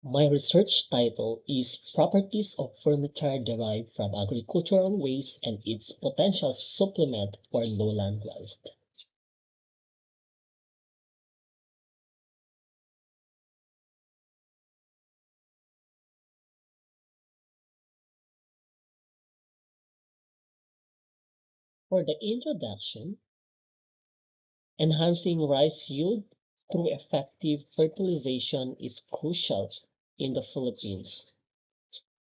My research title is Properties of Vermiculture Derived from Agricultural Waste and its Potential Supplement for Lowland Waste. For the introduction, enhancing rice yield through effective fertilization is crucial in the Philippines,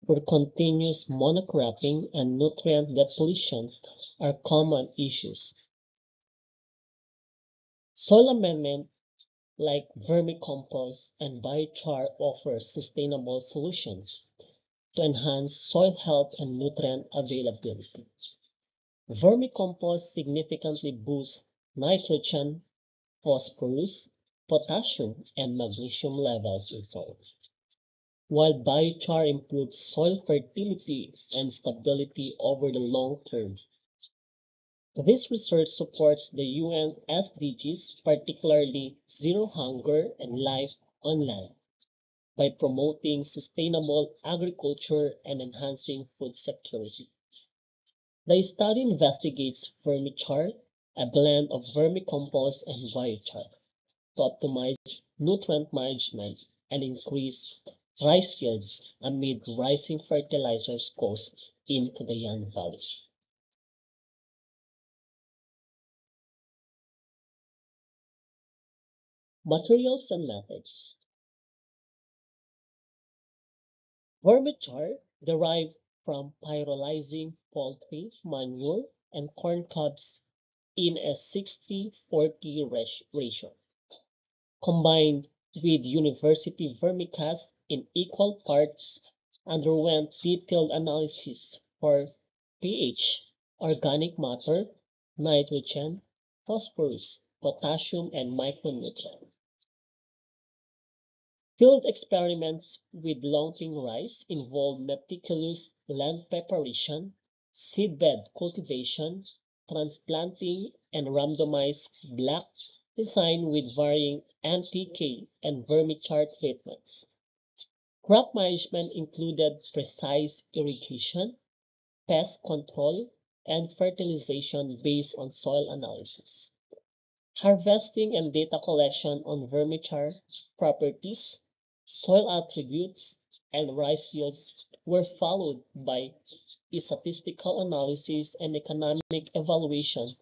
where continuous monocropping and nutrient depletion are common issues. Soil amendment like vermicompost and biochar offer sustainable solutions to enhance soil health and nutrient availability. Vermicompost significantly boosts nitrogen, phosphorus, potassium, and magnesium levels in soil, while biochar improves soil fertility and stability over the long term. This research supports the UN SDGs, particularly Zero Hunger and Life on Land, by promoting sustainable agriculture and enhancing food security. The study investigates vermichar, a blend of vermicompost and biochar, to optimize nutrient management and increase rice yields amid rising fertilizers costs into the Yan Valley. Materials and methods. Vermichar derived from pyrolyzing poultry manure and corn cobs in a 60-40 ratio, combined with university vermicast in equal parts, underwent detailed analysis for pH, organic matter, nitrogen, phosphorus, potassium, and micronutrients. Field experiments with Longping rice involve meticulous land preparation, seedbed cultivation, transplanting, and randomized block design with varying NPK and vermichar treatments. Crop management included precise irrigation, pest control, and fertilization based on soil analysis. Harvesting and data collection on vermichar properties, soil attributes, and rice yields were followed by a statistical analysis and economic evaluation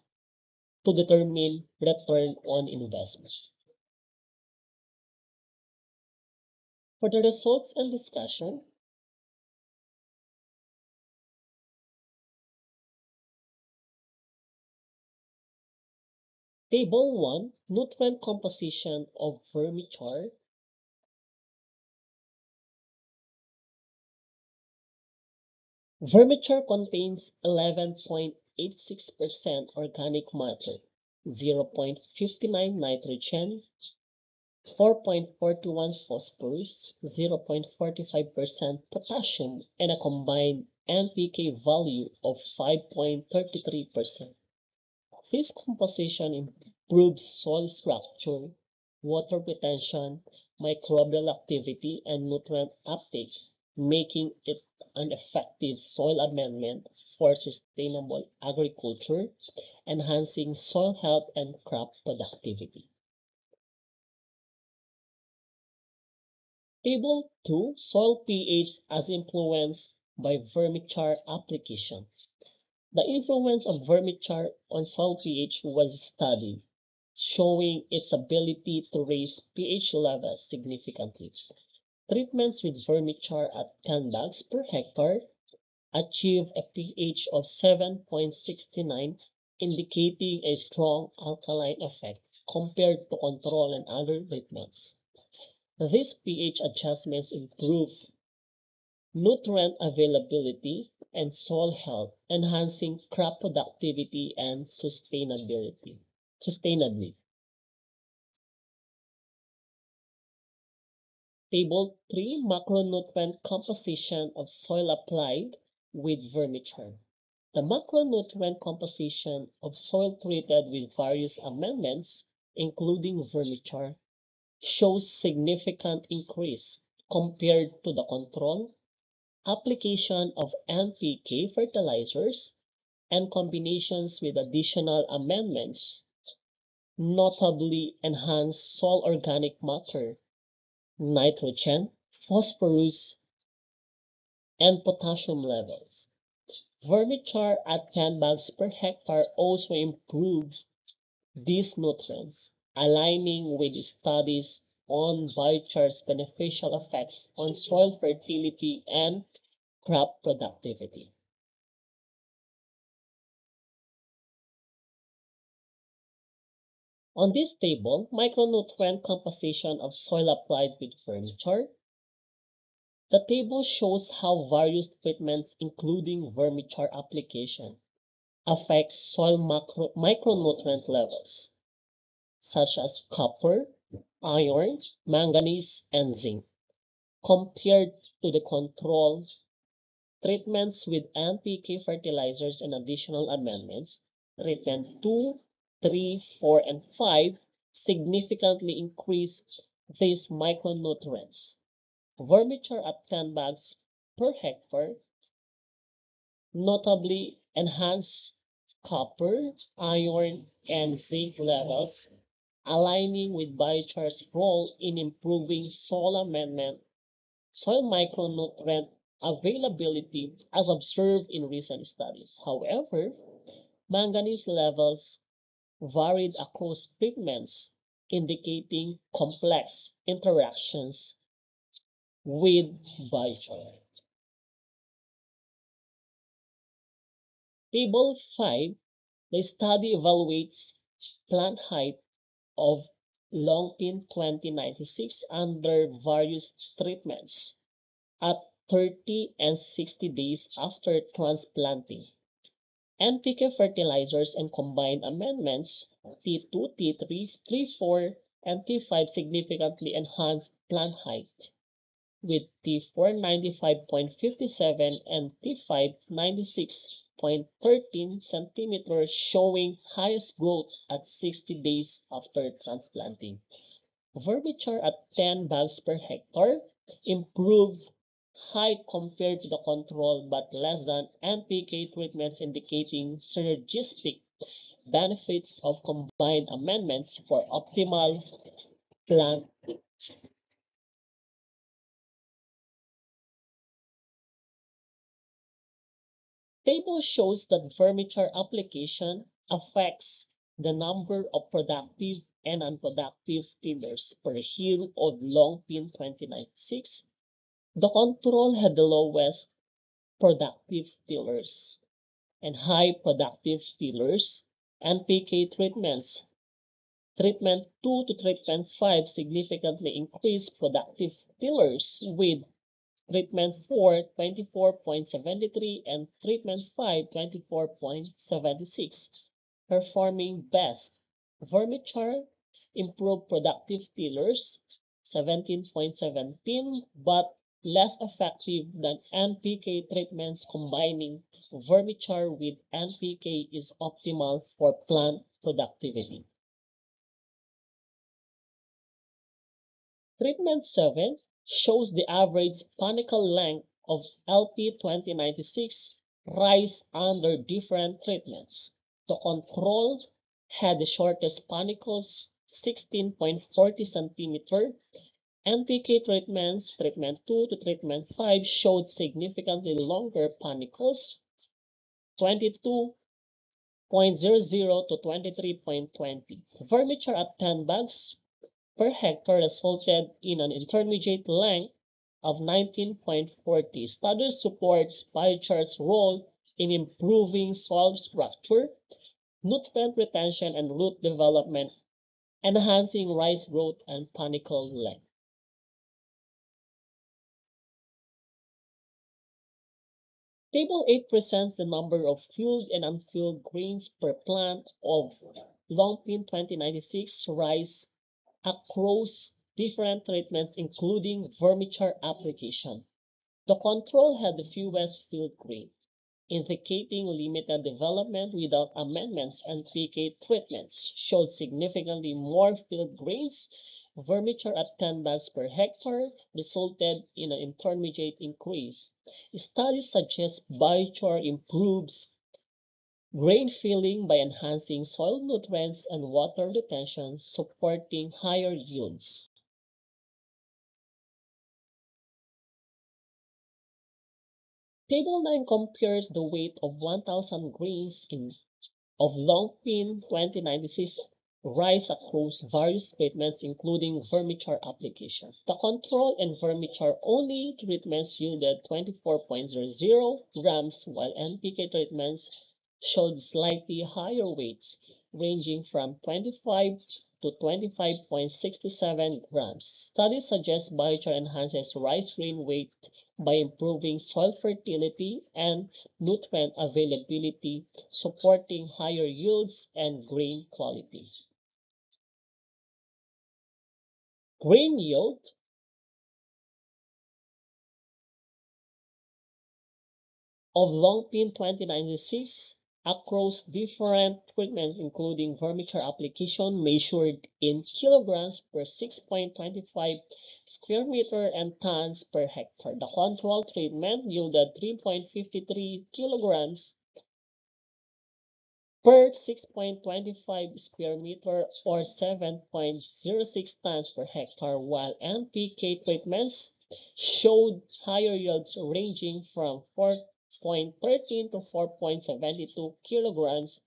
to determine return on investment. For the results and discussion, Table 1, Nutrient Composition of Vermichar. Vermichar contains 11.86% organic matter, 0.59 nitrogen, 4.41 phosphorus, 0.45% potassium, and a combined NPK value of 5.33%. This composition improves soil structure, water retention, microbial activity, and nutrient uptake, making it an effective soil amendment for sustainable agriculture, enhancing soil health and crop productivity. Table 2, Soil pH as influenced by vermichar application. The influence of vermichar on soil pH was studied, showing its ability to raise pH levels significantly. Treatments with vermichar at 10 bags per hectare achieve a pH of 7.69, indicating a strong alkaline effect compared to control and other treatments. These pH adjustments improve nutrient availability and soil health, enhancing crop productivity and sustainability. Table 3, Macronutrient Composition of Soil Applied with Vermichar. The macronutrient composition of soil treated with various amendments, including vermichar, shows significant increase compared to the control, application of NPK fertilizers, and combinations with additional amendments, notably enhanced soil organic matter, nitrogen, phosphorus, and potassium levels. Vermichar at 10 bags per hectare also improved these nutrients, aligning with studies on biochar's beneficial effects on soil fertility and crop productivity. On this table, micronutrient composition of soil applied with Vermichar. The table shows how various treatments, including Vermichar application, affect soil micronutrient levels, such as copper, iron, manganese, and zinc, compared to the control treatments with NPK fertilizers and additional amendments. Treatment 2, 3, 4, and 5 significantly increase these micronutrients. Vermichar at 10 bags per hectare notably enhance copper, iron, and zinc levels, aligning with biochar's role in improving soil micronutrient availability as observed in recent studies. However, manganese levels varied across pigments, indicating complex interactions with biochar. Table 5, the study evaluates plant height of longpin 2096 under various treatments at 30 and 60 days after transplanting. NPK fertilizers and combined amendments T2, T3, T4, and T5 significantly enhanced plant height, with T4 95.57 and T5 96.13 centimeters showing highest growth at 60 days after transplanting. Vermichar at 10 bags per hectare improved height compared to the control but less than NPK treatments, indicating synergistic benefits of combined amendments for optimal plant. Table shows that Vermichar application affects the number of productive and unproductive tillers per hill of longpin 2096. The control had the lowest productive tillers and high productive tillers. NPK treatments. Treatment 2 to treatment 5 significantly increased productive tillers, with treatment 4 24.73 and treatment 5 24.76 performing best. Vermichar improved productive tillers 17.17 but less effective than NPK treatments. Combining Vermichar with NPK is optimal for plant productivity. Treatment 7 shows the average panicle length of LP 2096 rise under different treatments. The control had the shortest panicles, 16.40 centimeter. NPK treatments, treatment 2 to treatment 5, showed significantly longer panicles, 22.00 to 23.20. Vermichar at 10 bags per hectare resulted in an intermediate length of 19.40. Study supports biochar's role in improving soil structure, nutrient retention, and root development, enhancing rice growth and panicle length. Table 8 presents the number of filled and unfilled grains per plant of longpin 2096 rice across different treatments, including Vermichar application. The control had the fewest filled grain, indicating limited development without amendments. NPK treatments showed significantly more field grains. Vermiture at 10 bags per hectare resulted in an intermediate increase. Studies suggest biochar improves grain filling by enhancing soil nutrients and water retention, supporting higher yields. Table 9 compares the weight of 1,000 grains of Longpin 2096 rice across various treatments including vermichar application. The control and vermichar only treatments yielded 24.00 grams while NPK treatments showed slightly higher weights ranging from 25 to 25.67 grams. Studies suggest biochar enhances rice grain weight by improving soil fertility and nutrient availability, supporting higher yields and grain quality. Grain yield of Longpin 2096 across different treatments including vermichar application measured in kilograms per 6.25 square meter and tons per hectare. The control treatment yielded 3.53 kilograms per 6.25 square meter or 7.06 tons per hectare, while NPK treatments showed higher yields ranging from 4.13 to 4.72 kilograms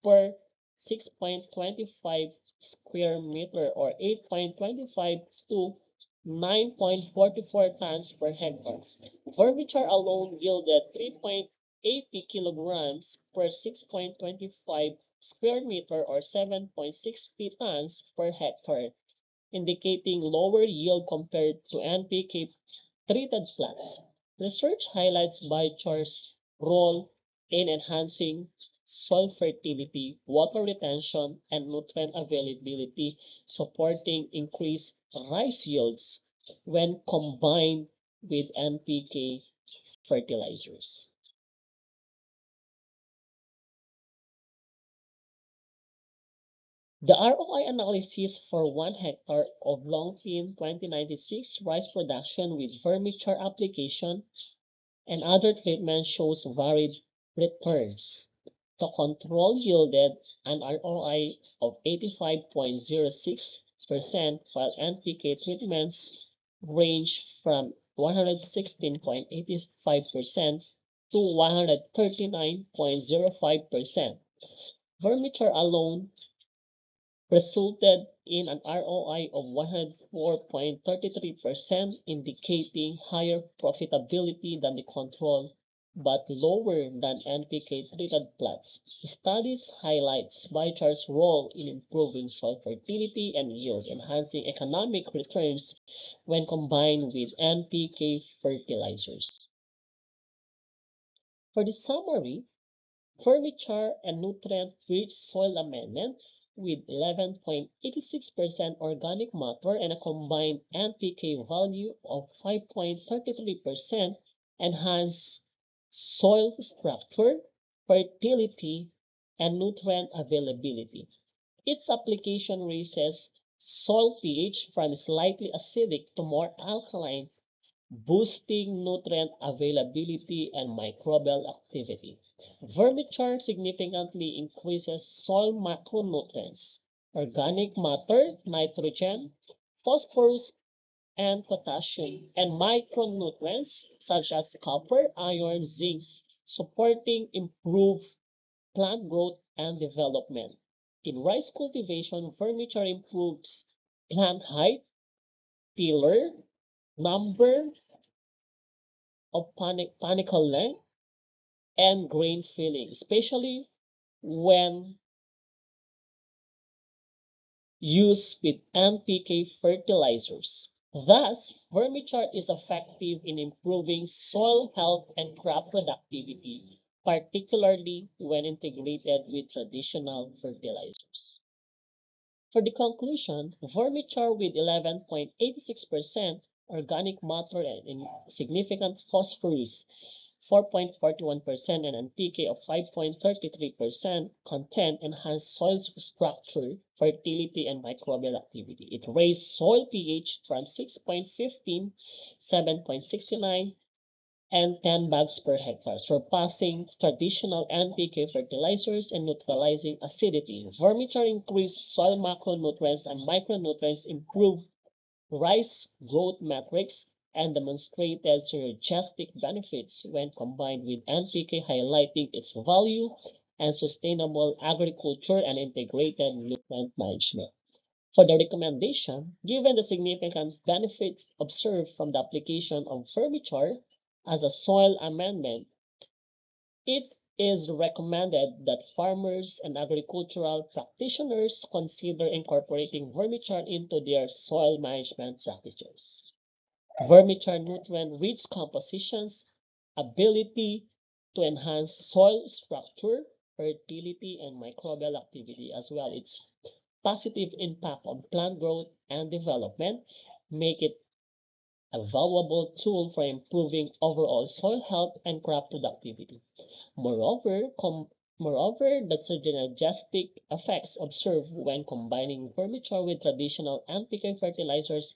per 6.25 square meter or 8.25 to 9.44 tons per hectare. Vermichar alone yielded 3.80 kilograms per 6.25 square meter or 7.60 tons per hectare, indicating lower yield compared to NPK treated plots. Research highlights biochar's role in enhancing soil fertility, water retention, and nutrient availability, supporting increased rice yields when combined with NPK fertilizers. The ROI analysis for 1 hectare of Longpin 2096 rice production with vermichar application and other treatments shows varied returns. The control yielded an ROI of 85.06%, while NPK treatments range from 116.85% to 139.05%. Vermichar alone resulted in an ROI of 104.33%, indicating higher profitability than the control but lower than NPK-treated plots. Studies highlights biochar's role in improving soil fertility and yield, enhancing economic returns when combined with NPK fertilizers. For the summary, vermichar and nutrient-rich soil amendment with 11.86% organic matter and a combined NPK value of 5.33% enhance soil structure, fertility, and nutrient availability. Its application raises soil pH from slightly acidic to more alkaline, boosting nutrient availability and microbial activity. Vermichar significantly increases soil macronutrients, organic matter, nitrogen, phosphorus, and potassium, and micronutrients such as copper, iron, zinc, supporting improved plant growth and development. In rice cultivation, vermichar improves plant height, tiller, number of panicle length, and grain filling, especially when used with NPK fertilizers. Thus, vermichar is effective in improving soil health and crop productivity, particularly when integrated with traditional fertilizers. For the conclusion, vermichar with 11.86% organic matter and significant phosphorus 4.41% and NPK of 5.33% content enhanced soil structure, fertility, and microbial activity. It raised soil pH from 6.15, 7.69, and 10 bags per hectare, surpassing traditional NPK fertilizers and neutralizing acidity. Vermichar increased soil macronutrients and micronutrients, improved rice growth metrics, and demonstrated synergistic benefits when combined with NPK, highlighting its value and sustainable agriculture and integrated nutrient management. For the recommendation, given the significant benefits observed from the application of Vermichar as a soil amendment, it is recommended that farmers and agricultural practitioners consider incorporating Vermichar into their soil management practices. Vermichar nutrient-rich compositions, ability to enhance soil structure, fertility, and microbial activity, as well as its positive impact on plant growth and development, make it a valuable tool for improving overall soil health and crop productivity. Moreover, the synergistic effects observed when combining Vermichar with traditional NPK fertilizers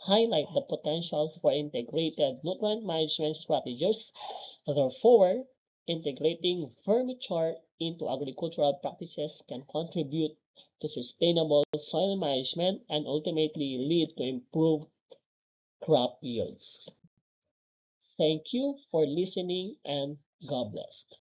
highlight the potential for integrated nutrient management strategies. Therefore, integrating Vermichar into agricultural practices can contribute to sustainable soil management and ultimately lead to improved crop yields. Thank you for listening and God bless.